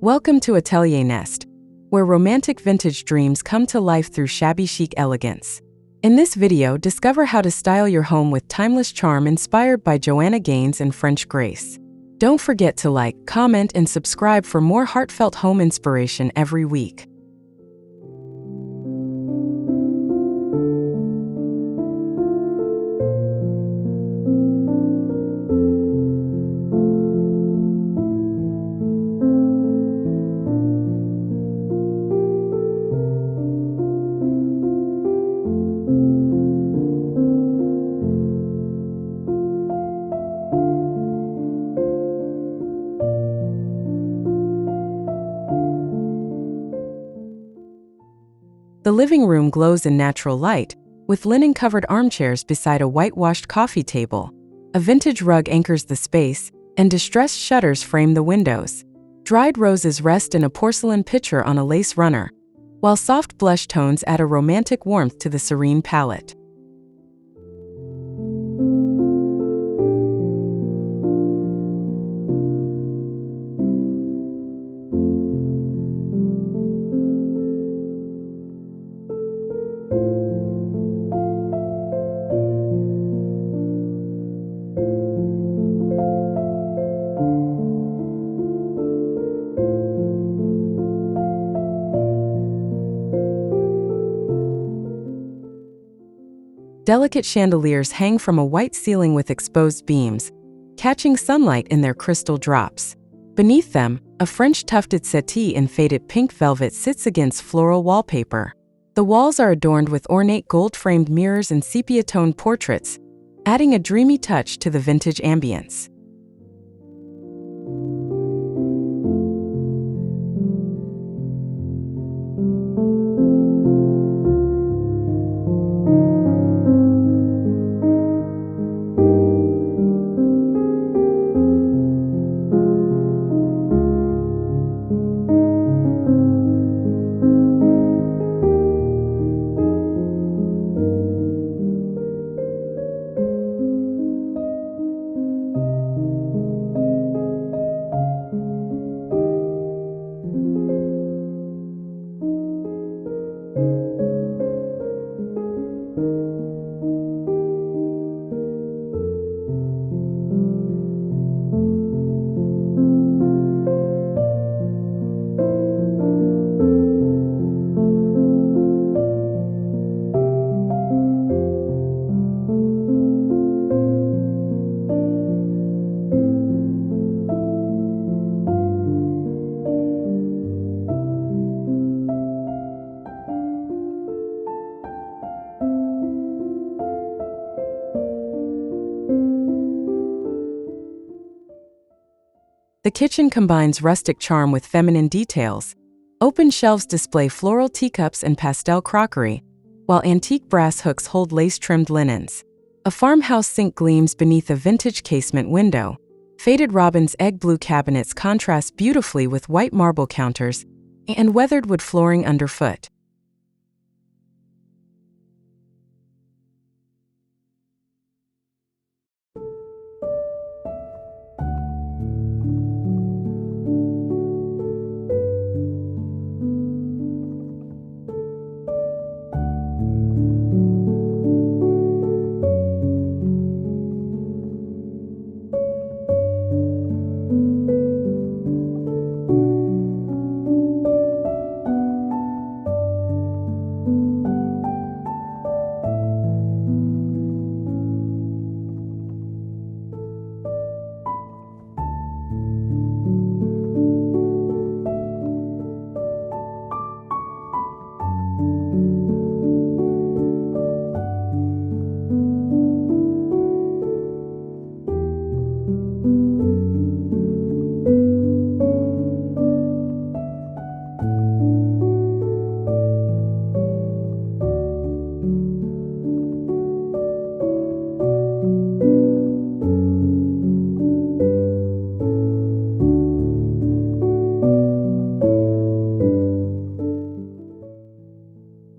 Welcome to Atelier Nest, where romantic vintage dreams come to life through shabby chic elegance. In this video, discover how to style your home with timeless charm inspired by Joanna and French grace. Don't forget to like, comment, and subscribe for more heartfelt home inspiration every week. The living room glows in natural light, with linen-covered armchairs beside a whitewashed coffee table. A vintage rug anchors the space, and distressed shutters frame the windows. Dried roses rest in a porcelain pitcher on a lace runner, while soft blush tones add a romantic warmth to the serene palette. Delicate chandeliers hang from a white ceiling with exposed beams, catching sunlight in their crystal drops. Beneath them, a French tufted settee in faded pink velvet sits against floral wallpaper. The walls are adorned with ornate gold-framed mirrors and sepia-toned portraits, adding a dreamy touch to the vintage ambience. The kitchen combines rustic charm with feminine details. Open shelves display floral teacups and pastel crockery, while antique brass hooks hold lace-trimmed linens. A farmhouse sink gleams beneath a vintage casement window. Faded robin's egg blue cabinets contrast beautifully with white marble counters and weathered wood flooring underfoot.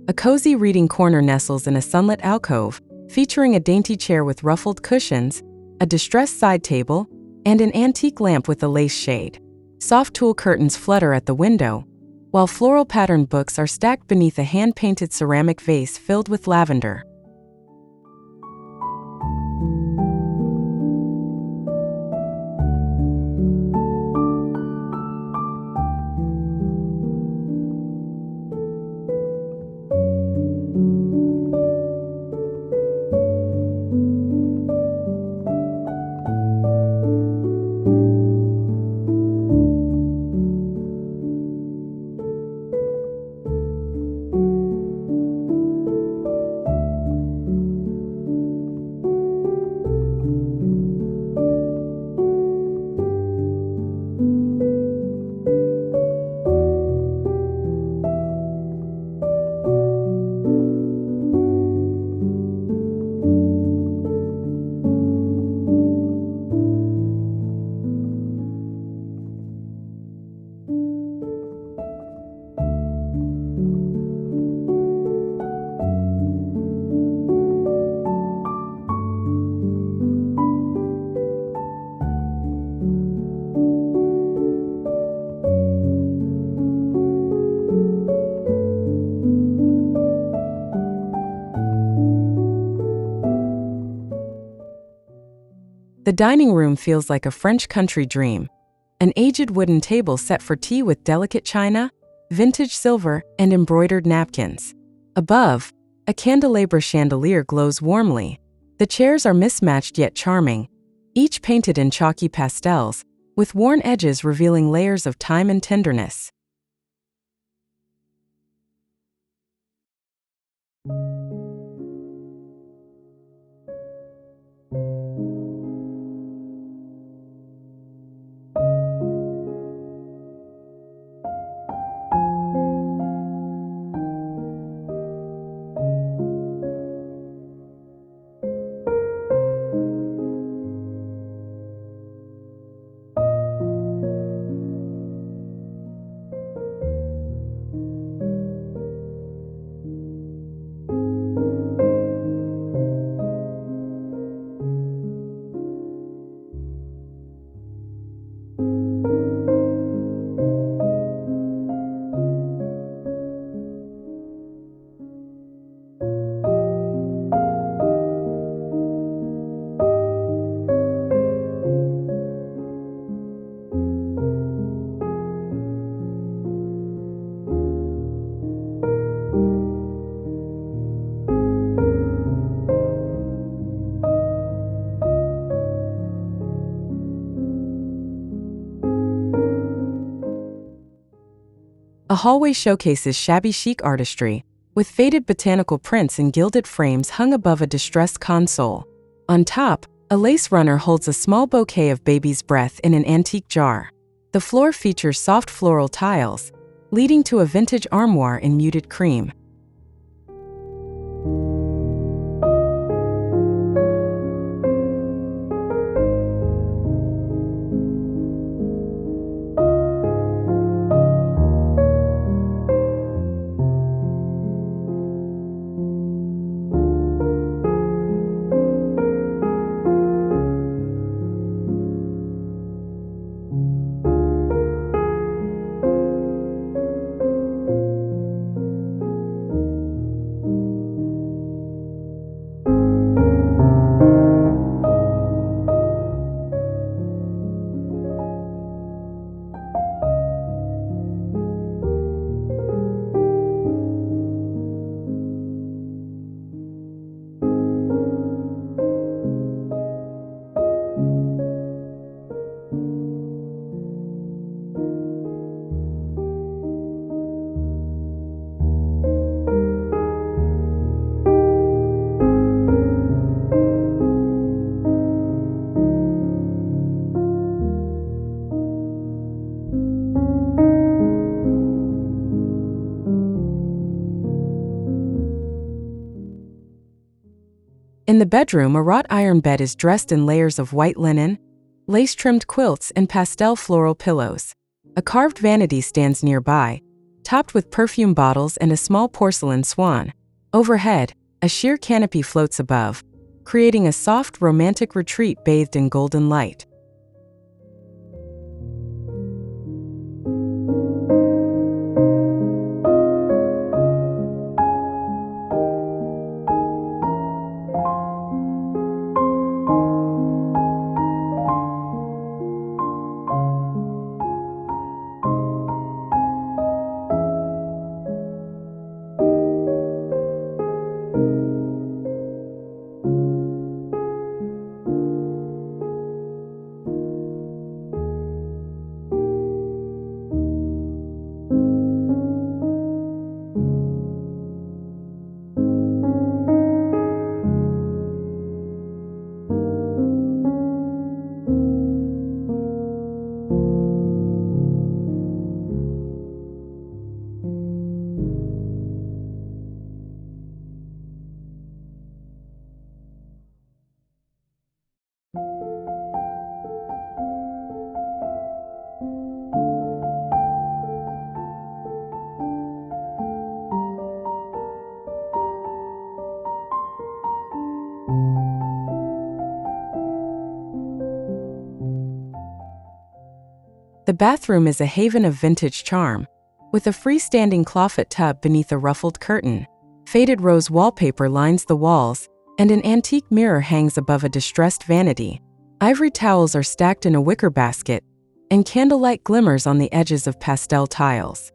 A cozy reading corner nestles in a sunlit alcove, featuring a dainty chair with ruffled cushions, a distressed side table, and an antique lamp with a lace shade. Soft tulle curtains flutter at the window, while floral patterned books are stacked beneath a hand-painted ceramic vase filled with lavender. The dining room feels like a French country dream. An aged wooden table set for tea with delicate china, vintage silver, and embroidered napkins. Above, a candelabra chandelier glows warmly. The chairs are mismatched yet charming, each painted in chalky pastels, with worn edges revealing layers of time and tenderness. A hallway showcases shabby chic artistry, with faded botanical prints in gilded frames hung above a distressed console. On top, a lace runner holds a small bouquet of baby's breath in an antique jar. The floor features soft floral tiles, leading to a vintage armoire in muted cream. In the bedroom, a wrought iron bed is dressed in layers of white linen, lace-trimmed quilts, and pastel floral pillows. A carved vanity stands nearby, topped with perfume bottles and a small porcelain swan. Overhead, a sheer canopy floats above, creating a soft, romantic retreat bathed in golden light. The bathroom is a haven of vintage charm, with a freestanding clawfoot tub beneath a ruffled curtain. Faded rose wallpaper lines the walls, and an antique mirror hangs above a distressed vanity. Ivory towels are stacked in a wicker basket, and candlelight glimmers on the edges of pastel tiles.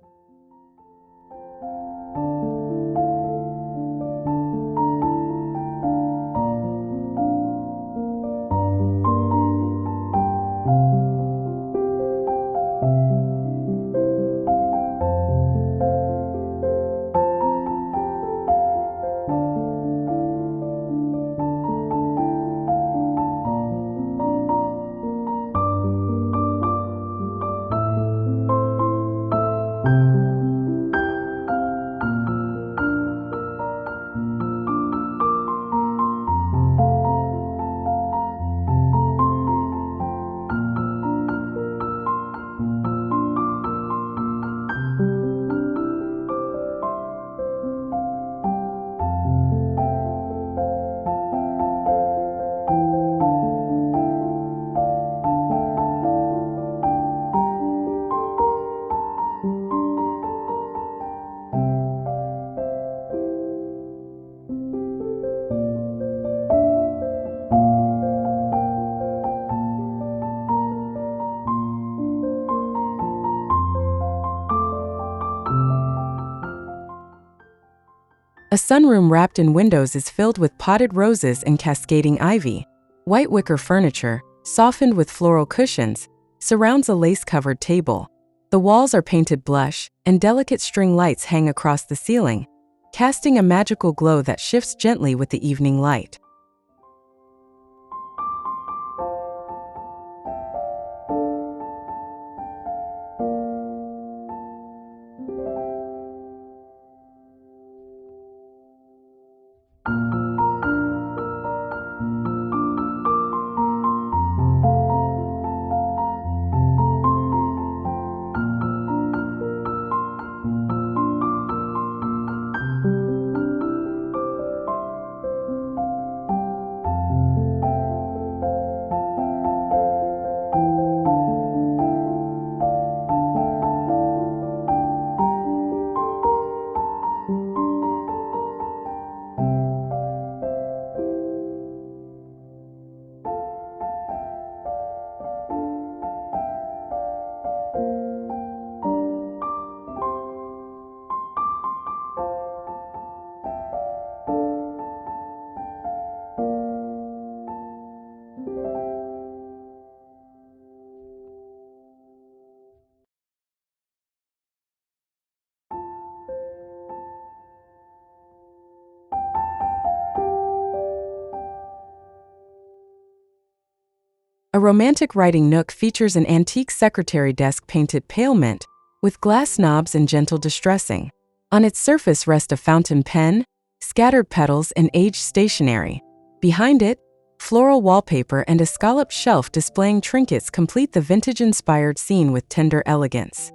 A sunroom wrapped in windows is filled with potted roses and cascading ivy. White wicker furniture, softened with floral cushions, surrounds a lace-covered table. The walls are painted blush, and delicate string lights hang across the ceiling, casting a magical glow that shifts gently with the evening light. A romantic writing nook features an antique secretary desk painted pale mint, with glass knobs and gentle distressing. On its surface rest a fountain pen, scattered petals, and aged stationery. Behind it, floral wallpaper and a scalloped shelf displaying trinkets complete the vintage-inspired scene with tender elegance.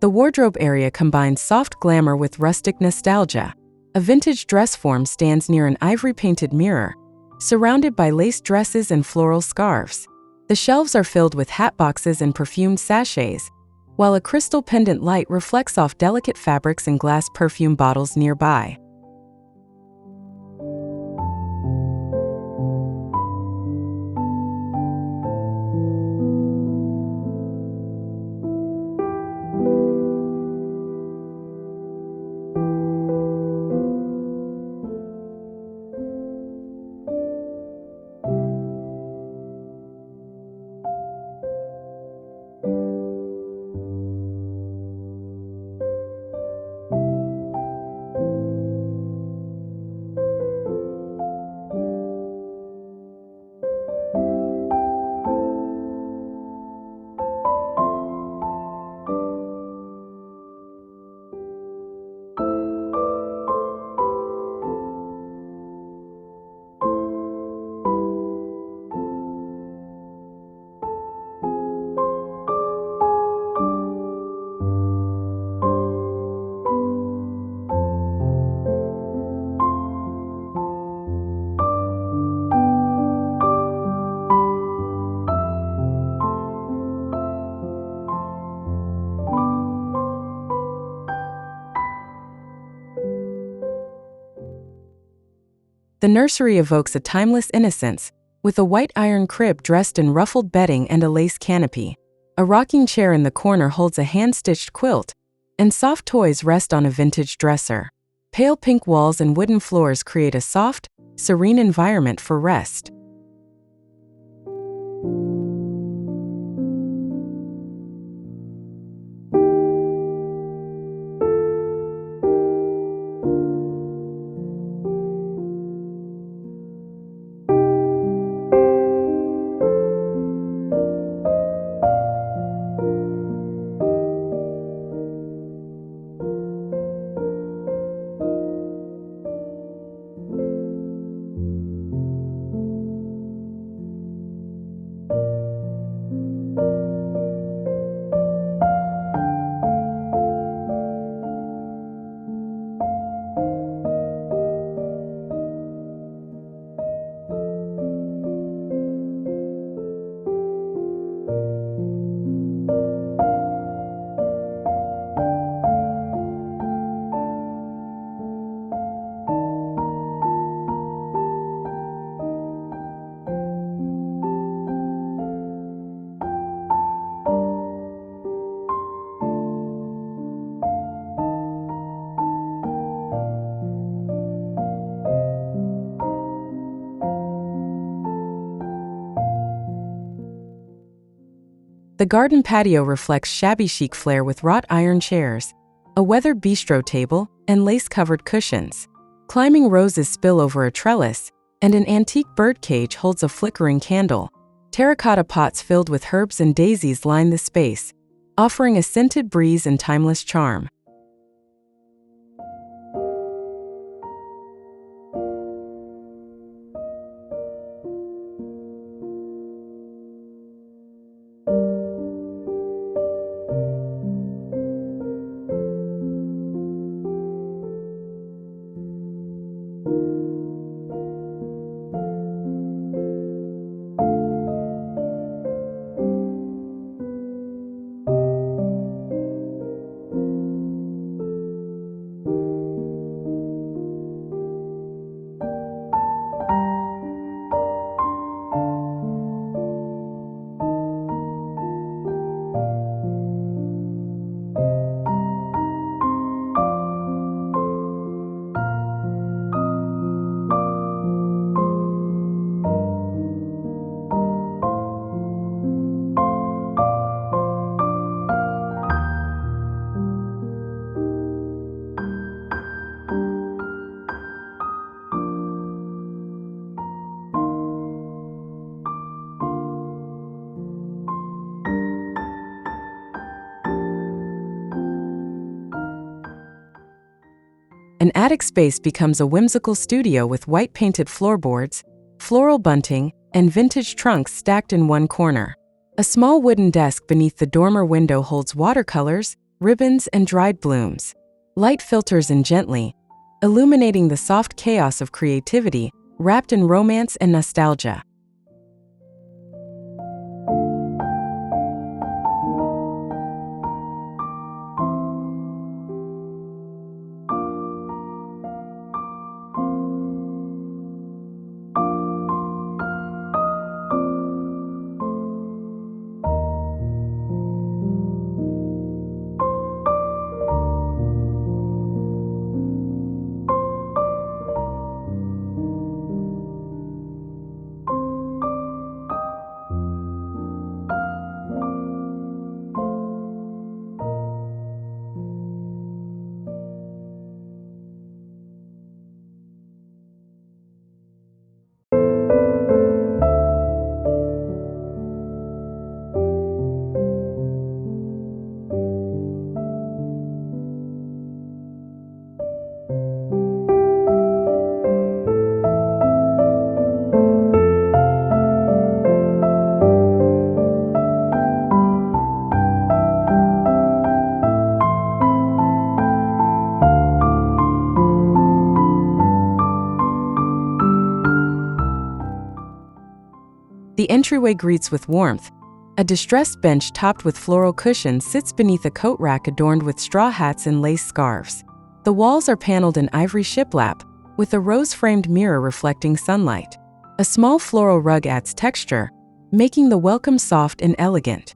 The wardrobe area combines soft glamour with rustic nostalgia. A vintage dress form stands near an ivory-painted mirror, surrounded by lace dresses and floral scarves. The shelves are filled with hat boxes and perfumed sachets, while a crystal pendant light reflects off delicate fabrics and glass perfume bottles nearby. The nursery evokes a timeless innocence, with a white iron crib dressed in ruffled bedding and a lace canopy. A rocking chair in the corner holds a hand-stitched quilt, and soft toys rest on a vintage dresser. Pale pink walls and wooden floors create a soft, serene environment for rest. The garden patio reflects shabby chic flair with wrought iron chairs, a weathered bistro table, and lace-covered cushions. Climbing roses spill over a trellis, and an antique bird cage holds a flickering candle. Terracotta pots filled with herbs and daisies line the space, offering a scented breeze and timeless charm. An attic space becomes a whimsical studio with white-painted floorboards, floral bunting, and vintage trunks stacked in one corner. A small wooden desk beneath the dormer window holds watercolors, ribbons, and dried blooms. Light filters in gently, illuminating the soft chaos of creativity, wrapped in romance and nostalgia. The entryway greets with warmth. A distressed bench topped with floral cushions sits beneath a coat rack adorned with straw hats and lace scarves. The walls are paneled in ivory shiplap, with a rose-framed mirror reflecting sunlight. A small floral rug adds texture, making the welcome soft and elegant.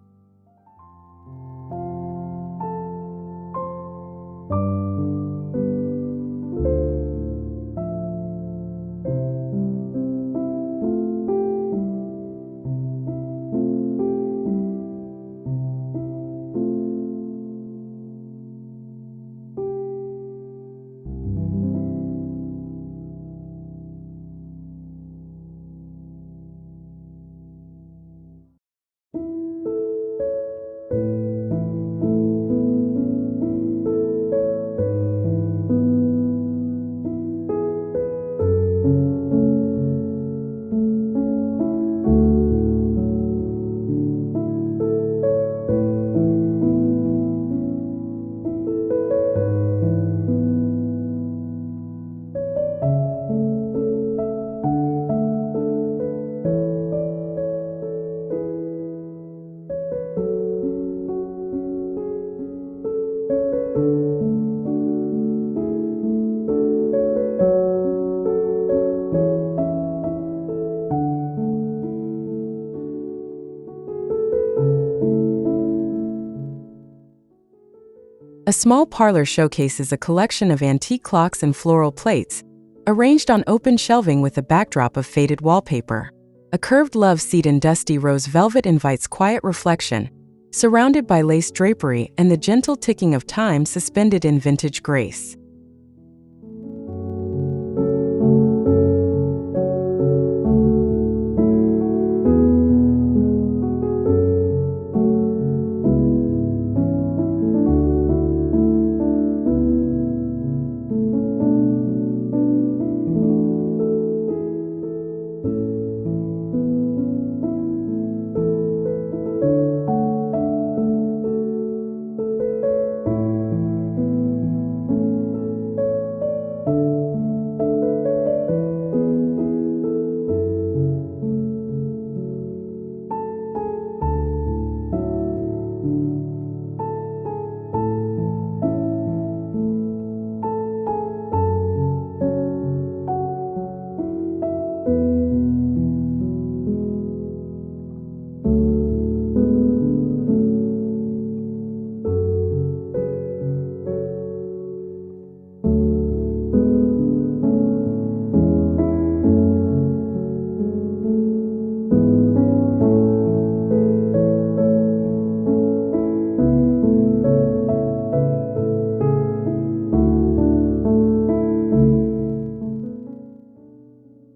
A small parlor showcases a collection of antique clocks and floral plates, arranged on open shelving with a backdrop of faded wallpaper. A curved love seat in dusty rose velvet invites quiet reflection, surrounded by lace drapery and the gentle ticking of time suspended in vintage grace.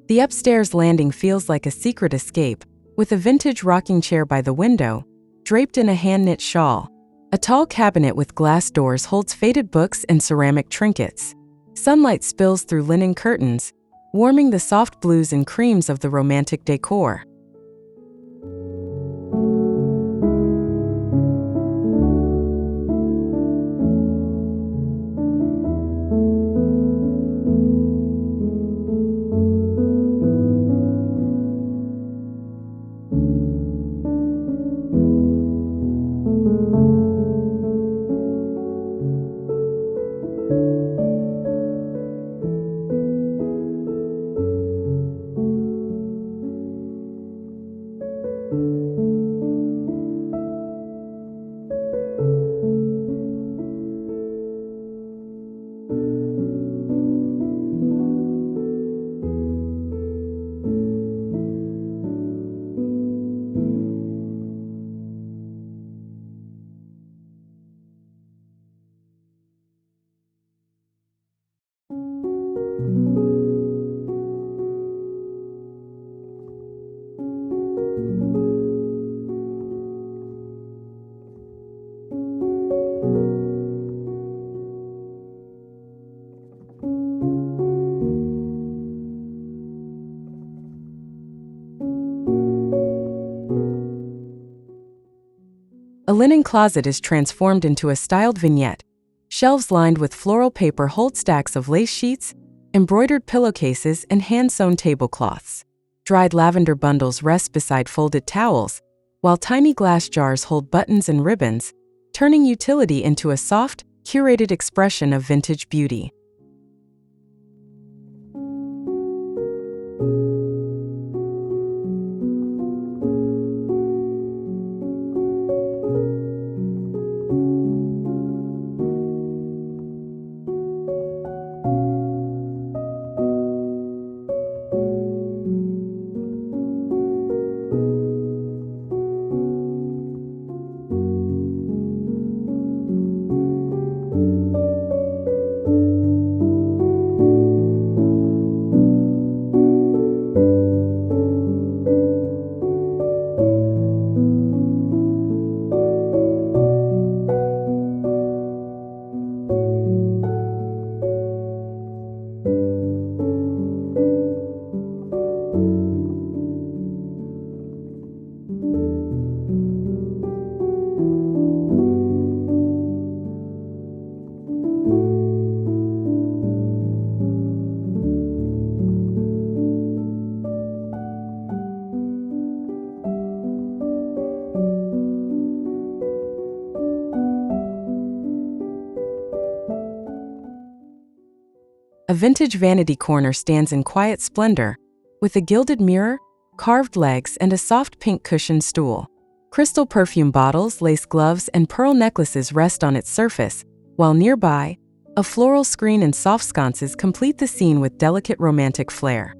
The upstairs landing feels like a secret escape, with a vintage rocking chair by the window, draped in a hand-knit shawl. A tall cabinet with glass doors holds faded books and ceramic trinkets. Sunlight spills through linen curtains, warming the soft blues and creams of the romantic decor. A linen closet is transformed into a styled vignette. Shelves lined with floral paper hold stacks of lace sheets, embroidered pillowcases, and hand-sewn tablecloths. Dried lavender bundles rest beside folded towels, while tiny glass jars hold buttons and ribbons, turning utility into a soft, curated expression of vintage beauty. A vintage vanity corner stands in quiet splendor, with a gilded mirror, carved legs, and a soft pink cushioned stool. Crystal perfume bottles, lace gloves, and pearl necklaces rest on its surface, while nearby, a floral screen and soft sconces complete the scene with delicate romantic flair.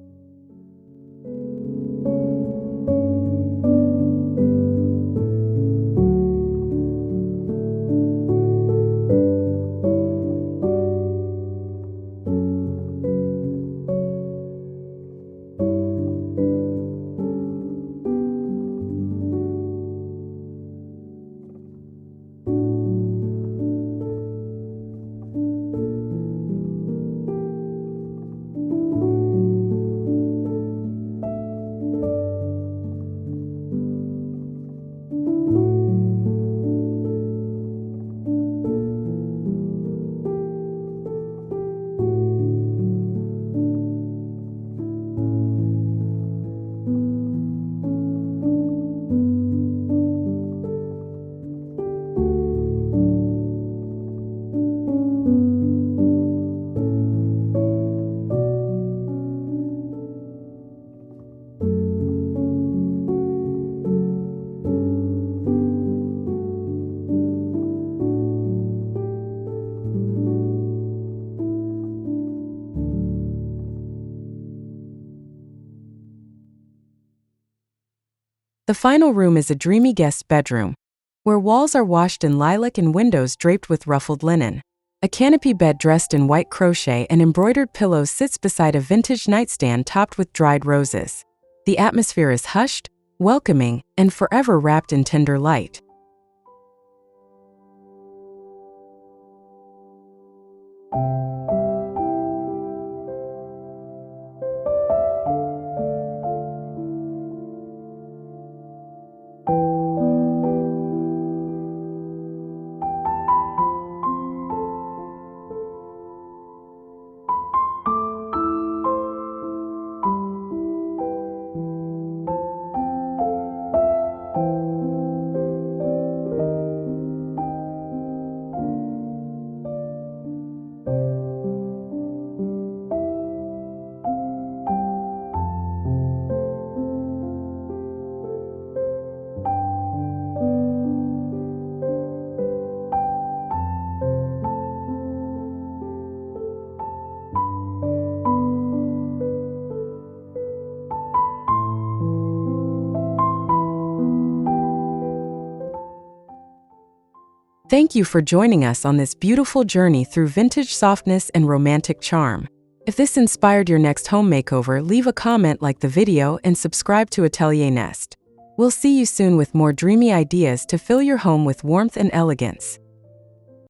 The final room is a dreamy guest bedroom, where walls are washed in lilac and windows draped with ruffled linen. A canopy bed dressed in white crochet and embroidered pillows sits beside a vintage nightstand topped with dried roses. The atmosphere is hushed, welcoming, and forever wrapped in tender light. Thank you for joining us on this beautiful journey through vintage softness and romantic charm. If this inspired your next home makeover, leave a comment, like the video, and subscribe to Atelier Nest. We'll see you soon with more dreamy ideas to fill your home with warmth and elegance.